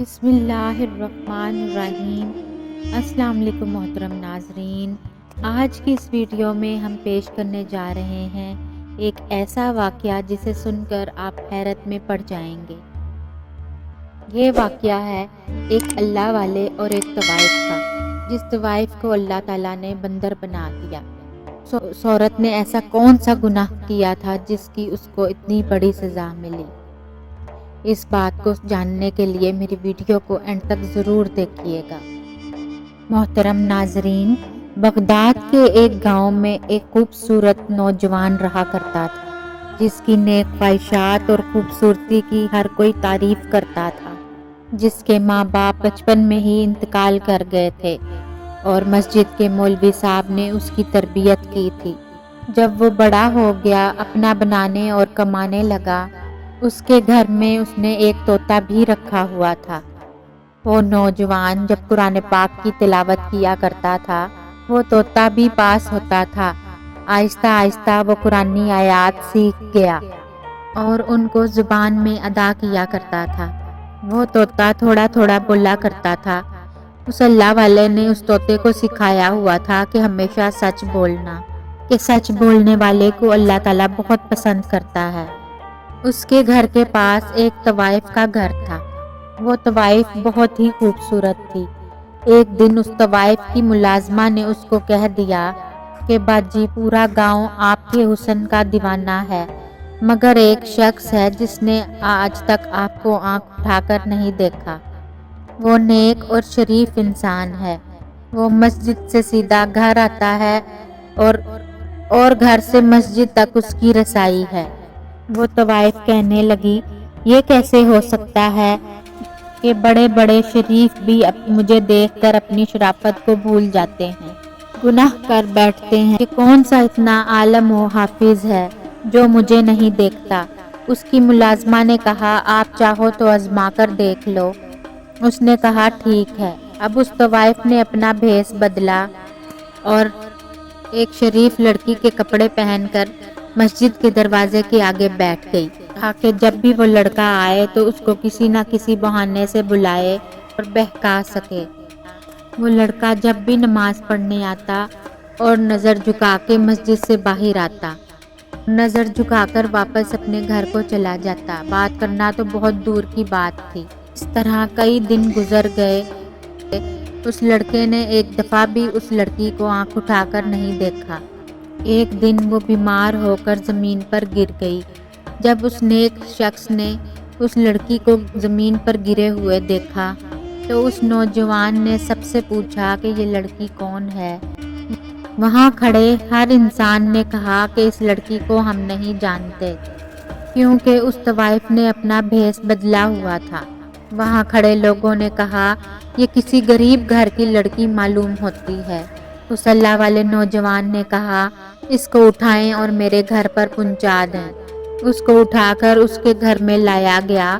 بسم اللہ الرحمن الرحیم۔ السلام علیکم محترم ناظرین، آج کی اس ویڈیو میں ہم پیش کرنے جا رہے ہیں ایک ایسا واقعہ جسے سن کر آپ حیرت میں پڑ جائیں گے۔ یہ واقعہ ہے ایک اللہ والے اور ایک طوائف کا، جس طوائف کو اللہ تعالیٰ نے بندر بنا دیا۔ اس عورت نے ایسا کون سا گناہ کیا تھا جس کی اس کو اتنی بڑی سزا ملی؟ اس بات کو جاننے کے لیے میری ویڈیو کو اینڈ تک ضرور دیکھیے گا۔ محترم ناظرین، بغداد کے ایک گاؤں میں ایک خوبصورت نوجوان رہا کرتا تھا، جس کی نیک خواہشات اور خوبصورتی کی ہر کوئی تعریف کرتا تھا، جس کے ماں باپ بچپن میں ہی انتقال کر گئے تھے اور مسجد کے مولوی صاحب نے اس کی تربیت کی تھی۔ جب وہ بڑا ہو گیا، اپنا بنانے اور کمانے لگا، اس کے گھر میں اس نے ایک طوطا بھی رکھا ہوا تھا۔ وہ نوجوان جب قرآن پاک کی تلاوت کیا کرتا تھا، وہ طوطا بھی پاس ہوتا تھا۔ آہستہ آہستہ وہ قرآنی آیات سیکھ گیا اور ان کو زبان میں ادا کیا کرتا تھا۔ وہ طوطا تھوڑا تھوڑا بولا کرتا تھا۔ اس اللہ والے نے اس طوطے کو سکھایا ہوا تھا کہ ہمیشہ سچ بولنا، کہ سچ بولنے والے کو اللہ تعالیٰ بہت پسند کرتا ہے۔ اس کے گھر کے پاس ایک طوائف کا گھر تھا۔ وہ طوائف بہت ہی خوبصورت تھی۔ ایک دن اس طوائف کی ملازمہ نے اس کو کہہ دیا کہ باجی، پورا گاؤں آپ کے حسن کا دیوانہ ہے، مگر ایک شخص ہے جس نے آج تک آپ کو آنکھ اٹھا کر نہیں دیکھا۔ وہ نیک اور شریف انسان ہے۔ وہ مسجد سے سیدھا گھر آتا ہے اور گھر سے مسجد تک اس کی رسائی ہے۔ وہ طوائف کہنے لگی، یہ کیسے ہو سکتا ہے کہ بڑے بڑے شریف بھی مجھے دیکھ کر اپنی شرافت کو بھول جاتے ہیں، گناہ کر بیٹھتے ہیں کہ کون سا اتنا عالم و حافظ ہے جو مجھے نہیں دیکھتا۔ اس کی ملازمہ نے کہا، آپ چاہو تو آزما کر دیکھ لو۔ اس نے کہا، ٹھیک ہے۔ اب اس طوائف نے اپنا بھیس بدلا اور ایک شریف لڑکی کے کپڑے پہن کر مسجد کے دروازے کے آگے بیٹھ گئی، تاکہ جب بھی وہ لڑکا آئے تو اس کو کسی نہ کسی بہانے سے بلائے اور بہکا سکے۔ وہ لڑکا جب بھی نماز پڑھنے آتا اور نظر جھکا کے مسجد سے باہر آتا، نظر جھکا کر واپس اپنے گھر کو چلا جاتا۔ بات کرنا تو بہت دور کی بات تھی۔ اس طرح کئی دن گزر گئے۔ اس لڑکے نے ایک دفعہ بھی اس لڑکی کو آنکھ اٹھا کر نہیں دیکھا۔ ایک دن وہ بیمار ہو کر زمین پر گر گئی۔ جب اس نیک شخص نے اس لڑکی کو زمین پر گرے ہوئے دیکھا تو اس نوجوان نے سب سے پوچھا کہ یہ لڑکی کون ہے؟ وہاں کھڑے ہر انسان نے کہا کہ اس لڑکی کو ہم نہیں جانتے، کیونکہ اس طوائف نے اپنا بھیس بدلا ہوا تھا۔ وہاں کھڑے لوگوں نے کہا، یہ کسی غریب گھر کی لڑکی معلوم ہوتی ہے۔ اس اللہ والے نوجوان نے کہا، اس کو اٹھائیں اور میرے گھر پر پہنچا دیں۔ اس کو اٹھا کر اس کے گھر میں لایا گیا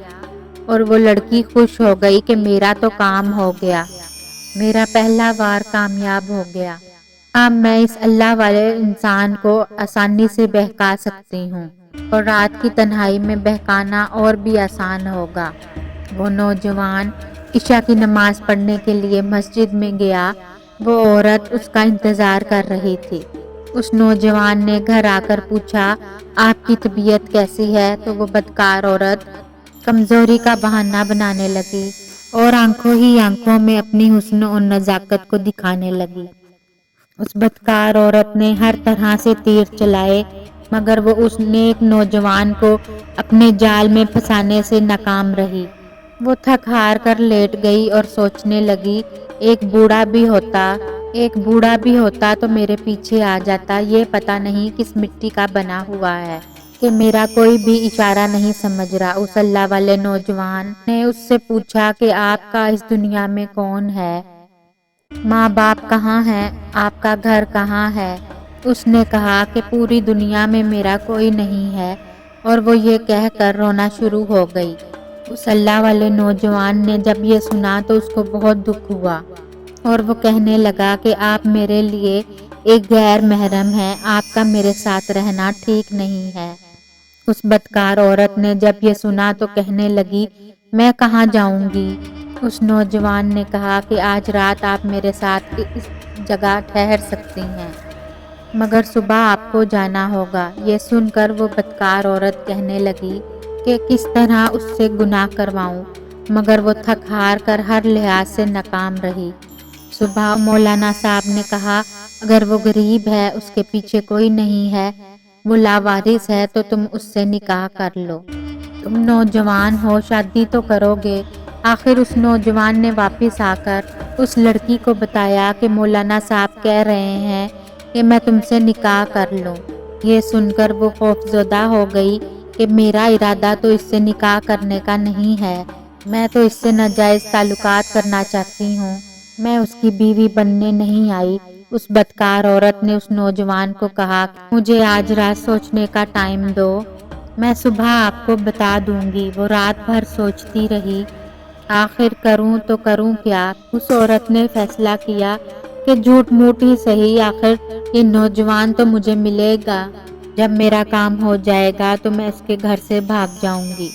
اور وہ لڑکی خوش ہو گئی کہ میرا تو کام ہو گیا، میرا پہلا وار کامیاب ہو گیا۔ اب میں اس اللہ والے انسان کو آسانی سے بہکا سکتی ہوں اور رات کی تنہائی میں بہکانا اور بھی آسان ہوگا۔ وہ نوجوان عشاء کی نماز پڑھنے کے لیے مسجد میں گیا۔ وہ عورت اس کا انتظار کر رہی تھی۔ اس نوجوان نے گھر آ کر پوچھا، آپ کی طبیعت کیسی ہے؟ تو وہ بدکار عورت کمزوری کا بہانہ بنانے لگی اور آنکھوں ہی آنکھوں میں اپنی حسن و نزاکت کو دکھانے لگی۔ اس بدکار عورت نے ہر طرح سے تیر چلائے، مگر وہ اس نیک نوجوان کو اپنے جال میں پھنسانے سے ناکام رہی۔ وہ تھک ہار کر لیٹ گئی اور سوچنے لگی، ایک بوڑھا بھی ہوتا تو میرے پیچھے آ جاتا۔ یہ پتہ نہیں کس مٹی کا بنا ہوا ہے کہ میرا کوئی بھی اشارہ نہیں سمجھ رہا۔ اس اللہ والے نوجوان نے اس سے پوچھا کہ آپ کا اس دنیا میں کون ہے؟ ماں باپ کہاں ہیں؟ آپ کا گھر کہاں ہے؟ اس نے کہا کہ پوری دنیا میں میرا کوئی نہیں ہے، اور وہ یہ کہہ کر رونا شروع ہو گئی۔ اس اللہ والے نوجوان نے جب یہ سنا تو اس کو بہت دکھ ہوا اور وہ کہنے لگا کہ آپ میرے لیے ایک غیر محرم ہیں، آپ کا میرے ساتھ رہنا ٹھیک نہیں ہے۔ اس بدکار عورت نے جب یہ سنا تو کہنے لگی، میں کہاں جاؤں گی؟ اس نوجوان نے کہا کہ آج رات آپ میرے ساتھ اس جگہ ٹھہر سکتی ہیں، مگر صبح آپ کو جانا ہوگا۔ یہ سن کر وہ بدکار عورت کہنے لگی کہ کس طرح اس سے گناہ کرواؤں، مگر وہ تھک ہار کر ہر لحاظ سے ناکام رہی۔ صبح مولانا صاحب نے کہا، اگر وہ غریب ہے، اس کے پیچھے کوئی نہیں ہے، وہ لاوارث ہے، تو تم اس سے نکاح کر لو۔ تم نوجوان ہو، شادی تو کرو گے۔ آخر اس نوجوان نے واپس آ کر اس لڑکی کو بتایا کہ مولانا صاحب کہہ رہے ہیں کہ میں تم سے نکاح کر لوں۔ یہ سن کر وہ خوفزدہ ہو گئی کہ میرا ارادہ تو اس سے نکاح کرنے کا نہیں ہے، میں تو اس سے ناجائز تعلقات کرنا چاہتی ہوں، میں اس کی بیوی بننے نہیں آئی۔ اس بدکار عورت نے اس نوجوان کو کہا، مجھے آج رات سوچنے کا ٹائم دو، میں صبح آپ کو بتا دوں گی۔ وہ رات بھر سوچتی رہی، آخر کروں تو کروں کیا؟ اس عورت نے فیصلہ کیا کہ جھوٹ موٹ ہی صحیح، آخر یہ نوجوان تو مجھے ملے گا، جب میرا کام ہو جائے گا تو میں اس کے گھر سے بھاگ جاؤں گی۔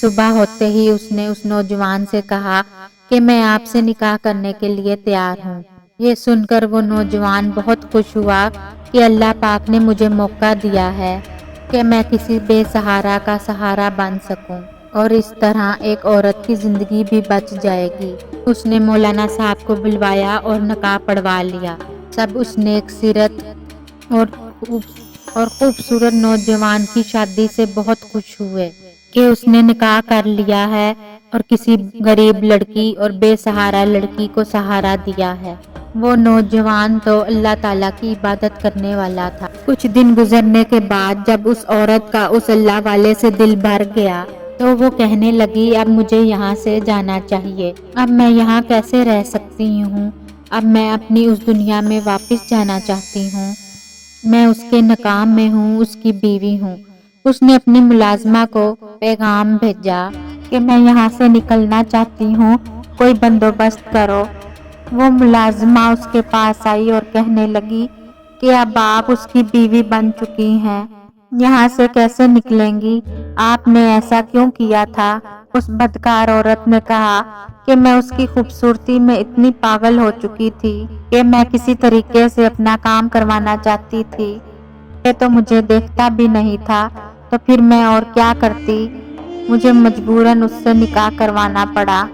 صبح ہوتے ہی اس نے اس نوجوان سے کہا کہ میں آپ سے نکاح کرنے کے لیے تیار ہوں۔ یہ سن کر وہ نوجوان بہت خوش ہوا کہ اللہ پاک نے مجھے موقع دیا ہے کہ میں کسی بے سہارا کا سہارا بن سکوں، اور اس طرح ایک عورت کی زندگی بھی بچ جائے گی۔ اس نے مولانا صاحب کو بلوایا اور نکاح پڑھوا لیا۔ سب اس نیک سیرت اور خوبصورت نوجوان کی شادی سے بہت خوش ہوئے کہ اس نے نکاح کر لیا ہے اور کسی غریب لڑکی اور بے سہارا لڑکی کو سہارا دیا ہے۔ وہ نوجوان تو اللہ تعالیٰ کی عبادت کرنے والا تھا۔ کچھ دن گزرنے کے بعد جب اس عورت کا اس اللہ والے سے دل بھر گیا تو وہ کہنے لگی، اب مجھے یہاں سے جانا چاہیے، اب میں یہاں کیسے رہ سکتی ہوں، اب میں اپنی اس دنیا میں واپس جانا چاہتی ہوں، میں اس کے نکام میں ہوں، اس کی بیوی ہوں۔ اس نے اپنی ملازمہ کو پیغام بھیجا کہ میں یہاں سے نکلنا چاہتی ہوں، کوئی بندوبست کرو۔ وہ ملازمہ اس کے پاس آئی اور کہنے لگی کہ اب آپ اس کی بیوی بن چکی ہیں، یہاں سے کیسے نکلیں گی؟ آپ نے ایسا کیوں کیا تھا؟ اس بدکار عورت نے کہا کہ میں اس کی خوبصورتی میں اتنی پاگل ہو چکی تھی کہ میں کسی طریقے سے اپنا کام کروانا چاہتی تھی، یہ تو مجھے دیکھتا بھی نہیں تھا، تو پھر میں اور کیا کرتی؟ مجھے مجبوراً اس سے نکاح کروانا پڑا،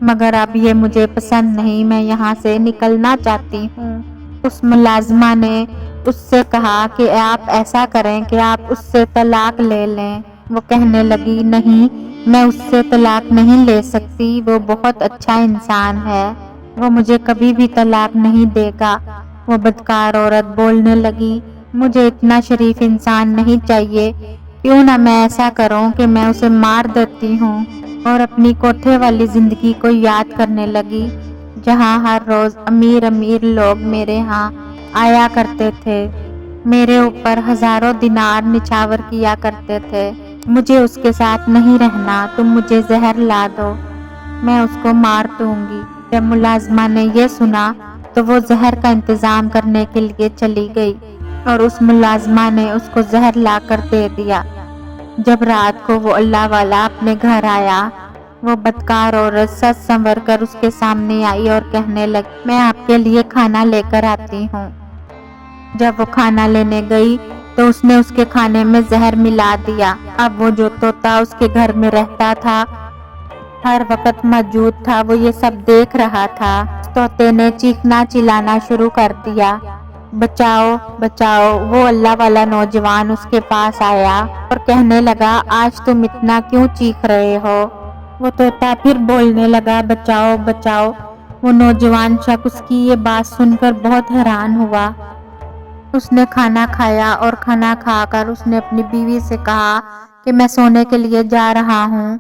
مگر اب یہ مجھے پسند نہیں، میں یہاں سے نکلنا چاہتی ہوں۔ اس ملازمہ نے اس سے کہا کہ آپ ایسا کریں کہ آپ اس سے طلاق لے لیں۔ وہ کہنے لگی، نہیں، میں اس سے طلاق نہیں لے سکتی، وہ بہت اچھا انسان ہے، وہ مجھے کبھی بھی طلاق نہیں دے گا۔ وہ بدکار عورت بولنے لگی، مجھے اتنا شریف انسان نہیں چاہیے، کیوں نہ میں ایسا کروں کہ میں اسے مار دیتی ہوں، اور اپنی کوٹھے والی زندگی کو یاد کرنے لگی، جہاں ہر روز امیر امیر لوگ میرے ہاں آیا کرتے تھے، میرے اوپر ہزاروں دینار نچھاور کیا کرتے تھے، مجھے اس کے ساتھ نہیں رہنا، تم مجھے زہر لا دو، میں اس کو مار دوں گی۔ جب ملازمہ نے یہ سنا تو وہ زہر کا انتظام کرنے کے لیے چلی گئی اور اس ملازمہ نے اس کو زہر لا کر دے دیا۔ جب رات کو وہ اللہ والا اپنے گھر آیا، وہ بدکار عورت سج سنور کر اس کے سامنے آئی اور کہنے لگی، میں آپ کے لیے کھانا لے کر آتی ہوں۔ جب وہ کھانا لینے گئی تو اس نے اس کے کھانے میں زہر ملا دیا۔ اب وہ جو طوطا اس کے گھر میں رہتا تھا، ہر وقت موجود تھا، وہ یہ سب دیکھ رہا تھا۔ اس طوطے نے چیخنا چلانا شروع کر دیا، بچاؤ بچاؤ۔ وہ اللہ والا نوجوان اس کے پاس آیا اور کہنے لگا، آج تم اتنا کیوں چیخ رہے ہو؟ وہ طوطا پھر بولنے لگا، بچاؤ بچاؤ۔ وہ نوجوان شخص اس کی یہ بات سن کر بہت حیران ہوا۔ اس نے کھانا کھایا اور کھانا کھا کر اس نے اپنی بیوی سے کہا کہ میں سونے کے لیے جا رہا ہوں،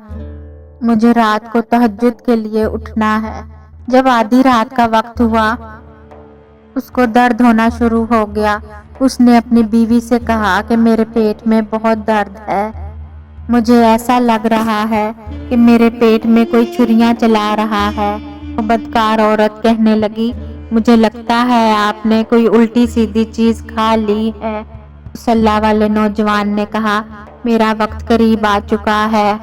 مجھے رات کو تہجد کے لیے اٹھنا ہے۔ جب آدھی رات کا وقت ہوا، اس کو درد ہونا شروع ہو گیا۔ اس نے اپنی بیوی سے کہا کہ میرے پیٹ میں بہت درد ہے، مجھے ایسا لگ رہا ہے کہ میرے پیٹ میں کوئی چھریاں چلا رہا ہے۔ وہ بدکار عورت کہنے لگی، مجھے لگتا ہے آپ نے کوئی الٹی سیدھی چیز کھا لی ہے۔ اس اللہ والے نوجوان نے کہا، میرا وقت قریب آ چکا ہے،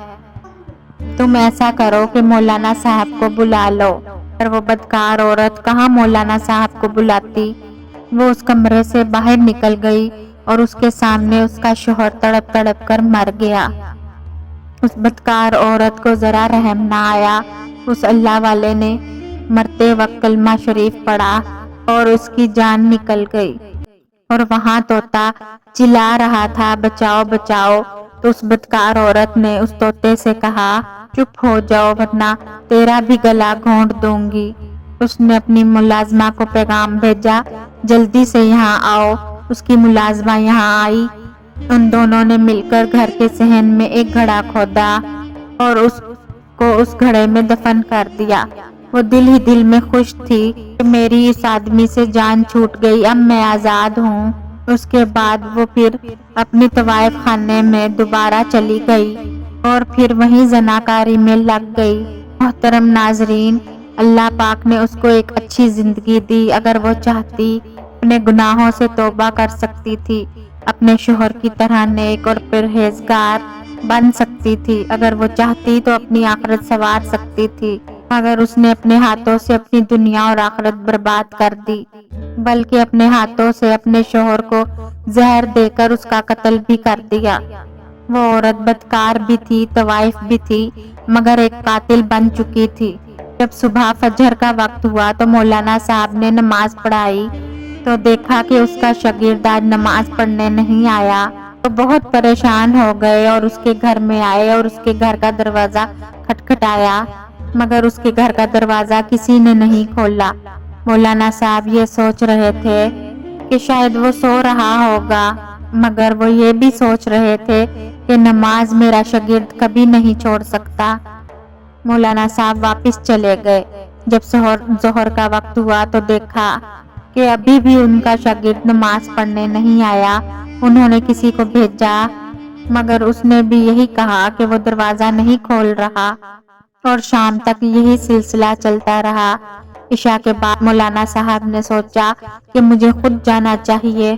تم ایسا کرو کہ مولانا صاحب کو بلا لو۔ پر وہ بدکار عورت کہاں مولانا صاحب کو بلاتی، وہ اس کمرے سے باہر نکل گئی اور اس کے سامنے اس کا شوہر تڑپ تڑپ کر مر گیا۔ اس بدکار عورت کو ذرا رحم نہ آیا۔ اس اللہ والے نے مرتے وقت کلمہ شریف پڑھا اور اس کی جان نکل گئی، اور وہاں طوطا چلا رہا تھا بچاؤ بچاؤ، تو اس بدکار عورت نے اس طوطے سے کہا چپ ہو جاؤ ورنہ تیرا بھی گلا گھونٹ دوں گی۔ اس نے اپنی ملازمہ کو پیغام بھیجا جلدی سے یہاں آؤ۔ اس کی ملازمہ یہاں آئی۔ ان دونوں نے مل کر گھر کے صحن میں ایک گھڑا کھودا اور اس کو اس گھڑے میں دفن کر دیا۔ وہ دل ہی دل میں خوش تھی کہ میری اس آدمی سے جان چھوٹ گئی، اب میں آزاد ہوں۔ اس کے بعد وہ پھر اپنی طوائف خانے میں دوبارہ چلی گئی اور پھر وہیں زناکاری میں لگ گئی۔ محترم ناظرین، اللہ پاک نے اس کو ایک اچھی زندگی دی۔ اگر وہ چاہتی اپنے گناہوں سے توبہ کر سکتی تھی، اپنے شوہر کی طرح نیک اور پرہیزگار بن سکتی تھی، اگر وہ چاہتی تو اپنی آخرت سنوار سکتی تھی، مگر اس نے اپنے ہاتھوں سے اپنی دنیا اور آخرت برباد کر دی، بلکہ اپنے ہاتھوں سے اپنے شوہر کو زہر دے کر اس کا قتل بھی کر دیا۔ وہ عورت بدکار بھی تھی، طوائف بھی تھی، مگر ایک قاتل بن چکی تھی۔ جب صبح فجر کا وقت ہوا تو مولانا صاحب نے نماز پڑھائی تو دیکھا کہ اس کا شاگرد آج نماز پڑھنے نہیں آیا۔ تو بہت پریشان ہو گئے اور اس کے گھر میں آئے اور اس کے گھر کا دروازہ کھٹکھٹایا، مگر اس کے گھر کا دروازہ کسی نے نہیں کھولا۔ مولانا صاحب یہ سوچ رہے تھے کہ شاید وہ سو رہا ہوگا، مگر وہ یہ بھی سوچ رہے تھے کہ نماز میرا شاگرد کبھی نہیں چھوڑ سکتا۔ مولانا صاحب واپس چلے گئے۔ جب ظہر کا وقت ہوا تو دیکھا کہ ابھی بھی ان کا شاگرد نماز پڑھنے نہیں آیا۔ انہوں نے کسی کو بھیجا، مگر اس نے بھی یہی کہا کہ وہ دروازہ نہیں کھول رہا، اور شام تک یہی سلسلہ چلتا رہا۔ عشاء کے بعد مولانا صاحب نے سوچا کہ مجھے خود جانا چاہیے۔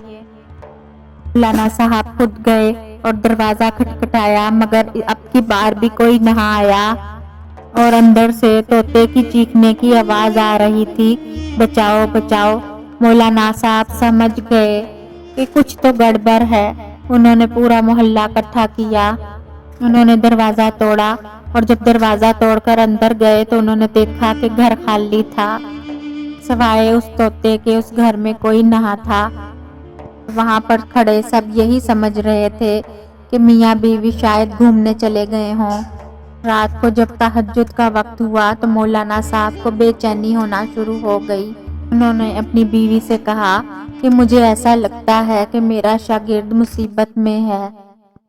مولانا صاحب خود گئے اور دروازہ کھٹکھٹایا، مگر اب کی بار بھی کوئی نہ آیا، اور اندر سے طوطے کی چیخنے کی آواز آ رہی تھی، بچاؤ بچاؤ۔ مولانا صاحب سمجھ گئے کہ کچھ تو گڑبڑ ہے۔ انہوں نے پورا محلہ اکٹھا کیا، انہوں نے دروازہ توڑا، اور جب دروازہ توڑ کر اندر گئے تو انہوں نے دیکھا کہ گھر خالی تھا، سوائے اس طوطے کے اس گھر میں کوئی نہ تھا۔ وہاں پر کھڑے سب یہی سمجھ رہے تھے کہ میاں بیوی شاید گھومنے چلے گئے ہوں۔ رات کو جب تہجد کا وقت ہوا تو مولانا صاحب کو بے چینی ہونا شروع ہو گئی۔ انہوں نے اپنی بیوی سے کہا کہ مجھے ایسا لگتا ہے کہ میرا شاگرد مصیبت میں ہے،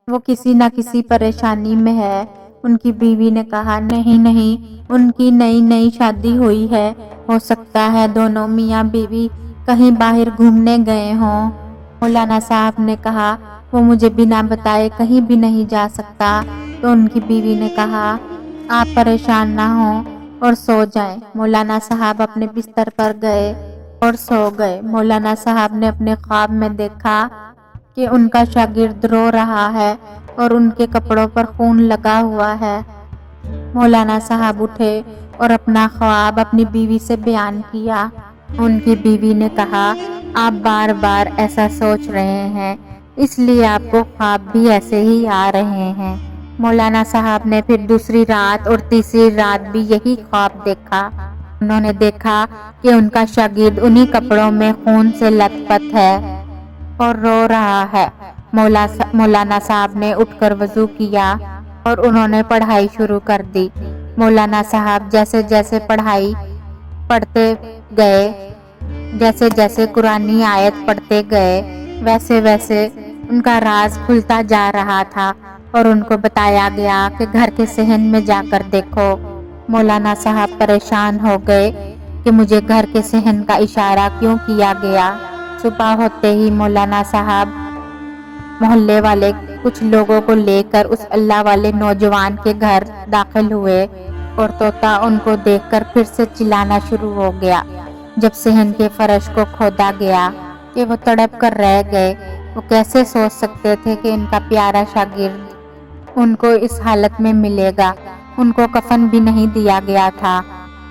وہ کسی نہ کسی پریشانی میں ہے۔ ان کی بیوی نے کہا نہیں نہیں، ان کی نئی شادی ہوئی ہے، ہو سکتا ہے دونوں میاں بیوی کہیں باہر گھومنے گئے ہوں۔ مولانا صاحب نے کہا وہ مجھے بنا بتائے کہیں بھی نہیں جا سکتا۔ تو ان کی بیوی نے کہا آپ پریشان نہ ہوں اور سو جائیں۔ مولانا صاحب اپنے بستر پر گئے اور سو گئے۔ مولانا صاحب نے اپنے خواب میں دیکھا کہ ان کا شاگرد رو رہا ہے اور ان کے کپڑوں پر خون لگا ہوا ہے۔ مولانا صاحب اٹھے اور اپنا خواب اپنی بیوی سے بیان کیا۔ ان کی بیوی نے کہا آپ بار بار ایسا سوچ رہے ہیں، اس لیے آپ کو خواب بھی ایسے ہی آ رہے ہیں۔ مولانا صاحب نے پھر دوسری رات اور تیسری رات بھی یہی خواب دیکھا۔ انہوں نے دیکھا کہ ان کا شاگرد انہی کپڑوں میں خون سے لت پت ہے اور رو رہا ہے۔ مولانا صاحب نے اٹھ کر وضو کیا اور انہوں نے پڑھائی شروع کر دی۔ مولانا صاحب جیسے جیسے پڑھائی پڑھتے گئے، جیسے جیسے قرآنی آیت پڑھتے گئے، ویسے ویسے ان کا راز کھلتا جا رہا تھا، اور ان کو بتایا گیا کہ گھر کے صحن میں جا کر دیکھو۔ مولانا صاحب پریشان ہو گئے کہ مجھے گھر کے صحن کا اشارہ کیوں کیا گیا۔ صبح ہوتے ہی مولانا صاحب محلے والے کچھ لوگوں کو لے کر اس اللہ والے نوجوان کے گھر داخل ہوئے، اور طوطا ان کو دیکھ کر پھر سے چلانا شروع ہو گیا۔ جب صحن کے فرش کو کھودا گیا کہ وہ تڑپ کر رہ گئے، وہ کیسے سوچ سکتے تھے کہ ان کا پیارا شاگرد ان کو اس حالت میں ملے گا۔ ان کو کفن بھی نہیں دیا گیا تھا۔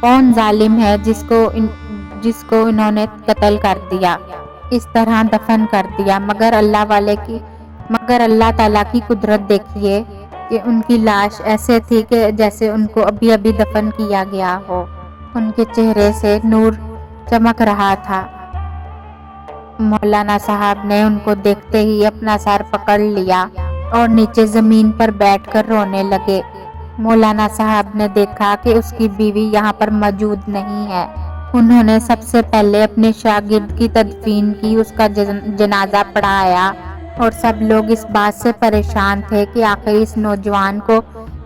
کون ظالم ہے جس کو انہوں نے قتل کر دیا، اس طرح دفن کر دیا۔ مگر اللہ تعالیٰ کی قدرت دیکھیے کہ ان کی لاش ایسے تھی کہ جیسے ان کو ابھی ابھی دفن کیا گیا ہو۔ ان کے چہرے سے نور چمک رہا تھا۔ مولانا صاحب نے ان کو دیکھتے ہی اپنا سر پکڑ لیا اور نیچے زمین پر بیٹھ کر رونے لگے۔ مولانا صاحب نے دیکھا کہ اس کی بیوی یہاں پر موجود نہیں ہے۔ انہوں نے سب سے پہلے اپنے شاگرد کی تدفین کی، اس کا جنازہ پڑھایا، اور سب لوگ اس بات سے پریشان تھے کہ آخر اس نوجوان کو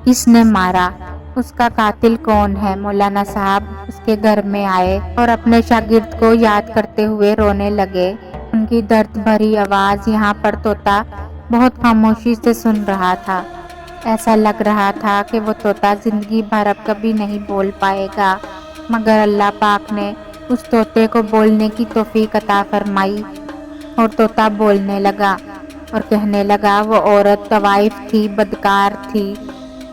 کس نے مارا، اس کا قاتل کون ہے۔ مولانا صاحب اس کے گھر میں آئے اور اپنے شاگرد کو یاد کرتے ہوئے رونے لگے۔ ان کی درد بھری آواز یہاں پر طوطا بہت خاموشی سے سن رہا تھا۔ ایسا لگ رہا تھا کہ وہ طوطا زندگی بھر اب کبھی نہیں بول پائے گا، مگر اللہ پاک نے اس طوطے کو بولنے کی توفیق عطا فرمائی، اور طوطا بولنے لگا اور کہنے لگا، وہ عورت طوائف تھی، بدکار تھی،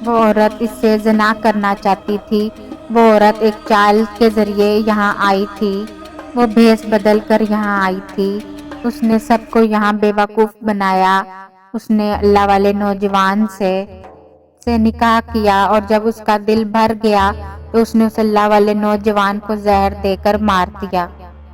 وہ عورت اس سے زنا کرنا چاہتی تھی، وہ عورت ایک چال کے ذریعے یہاں آئی تھی، وہ بھیس بدل کر یہاں آئی تھی، اس نے سب کو یہاں بے وقوف بنایا۔ اس نے اللہ والے نوجوان سے نکاح کیا، اور جب اس کا دل بھر گیا تو اس نے اس اللہ والے نوجوان کو زہر دے کر مار دیا۔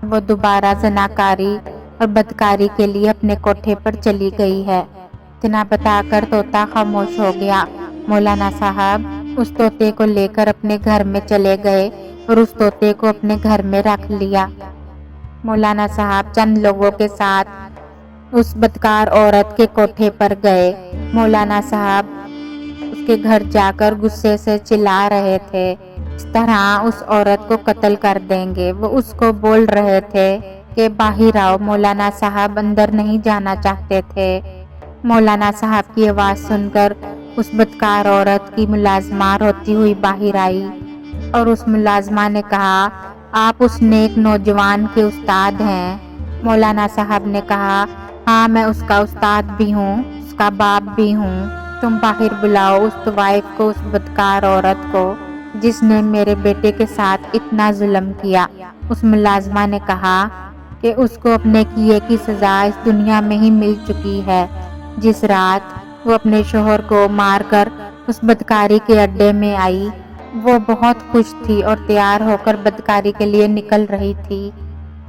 وہ دوبارہ زناکاری اور بدکاری کے لیے اپنے کوٹھے پر چلی گئی ہے۔ اتنا بتا کر طوطا خاموش ہو گیا۔ مولانا صاحب اس طوطے کو لے کر اپنے گھر میں چلے گئے اور اس طوطے کو اپنے گھر میں رکھ لیا۔ مولانا صاحب چند لوگوں کے ساتھ اس بدکار عورت کے کوٹھے پر گئے۔ مولانا صاحب اس کے گھر جا کر غصے سے چلا رہے تھے، اس طرح اس عورت کو قتل کر دیں گے۔ وہ اس کو بول رہے تھے کہ باہر آؤ۔ مولانا صاحب اندر نہیں جانا چاہتے تھے۔ مولانا صاحب کی آواز سن کر اس بدکار عورت کی ملازمہ روتی ہوئی باہر آئی، اور اس ملازمہ نے کہا، آپ اس نیک نوجوان کے استاد ہیں؟ مولانا صاحب نے کہا، ہاں میں اس کا استاد بھی ہوں، اس کا باپ بھی ہوں۔ تم باہر بلاؤ اس طوائف کو، اس بدکار عورت کو جس نے میرے بیٹے کے ساتھ اتنا ظلم کیا۔ اس ملازمہ نے کہا کہ اس کو اپنے کیے کی سزا اس دنیا میں ہی مل چکی ہے۔ جس رات وہ اپنے شوہر کو مار کر اس بدکاری کے اڈے میں آئی، وہ بہت خوش تھی اور تیار ہو کر بدکاری کے لیے نکل رہی تھی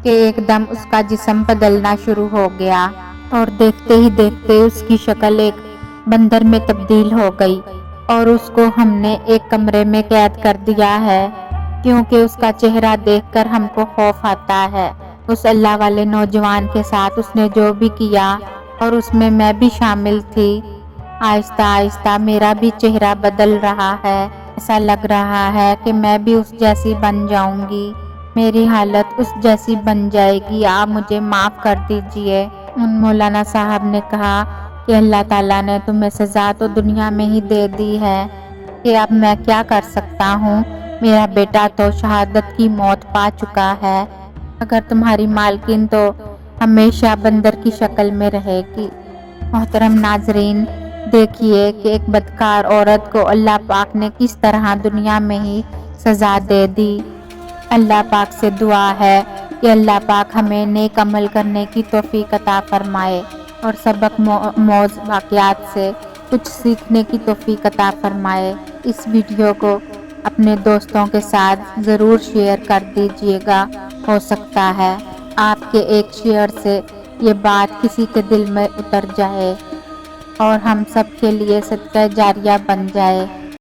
کہ ایک دم اس کا جسم بدلنا شروع ہو گیا، اور دیکھتے ہی دیکھتے اس کی شکل ایک بندر میں تبدیل ہو گئی، اور اس کو ہم نے ایک کمرے میں قید کر دیا ہے، کیونکہ اس کا چہرہ دیکھ کر ہم کو خوف آتا ہے۔ اس اللہ والے نوجوان کے ساتھ اس نے جو بھی کیا، اور اس میں بھی شامل تھی، آہستہ آہستہ میرا بھی چہرہ بدل رہا ہے۔ ایسا لگ رہا ہے کہ میں بھی اس جیسی بن جاؤں گی، میری حالت اس جیسی بن جائے گی، آپ مجھے معاف کر دیجئے۔ ان مولانا صاحب نے کہا کہ اللہ تعالیٰ نے تمہیں سزا تو دنیا میں ہی دے دی ہے، کہ اب میں کیا کر سکتا ہوں، میرا بیٹا تو شہادت کی موت پا چکا ہے، مگر تمہاری مالکن تو ہمیشہ بندر کی شکل میں رہے گی۔ محترم ناظرین، دیکھیے کہ ایک بدکار عورت کو اللہ پاک نے کس طرح دنیا میں ہی سزا دے دی۔ اللہ پاک سے دعا ہے کہ اللہ پاک ہمیں نیک عمل کرنے کی توفیق عطا فرمائے، اور سبق موز واقعات سے کچھ سیکھنے کی توفیق عطا فرمائے۔ اس ویڈیو کو اپنے دوستوں کے ساتھ ضرور شیئر کر دیجیے گا، ہو سکتا ہے آپ کے ایک شیئر سے یہ بات کسی کے دل میں اتر جائے اور ہم سب کے لیے صدقہ جاریہ بن جائے۔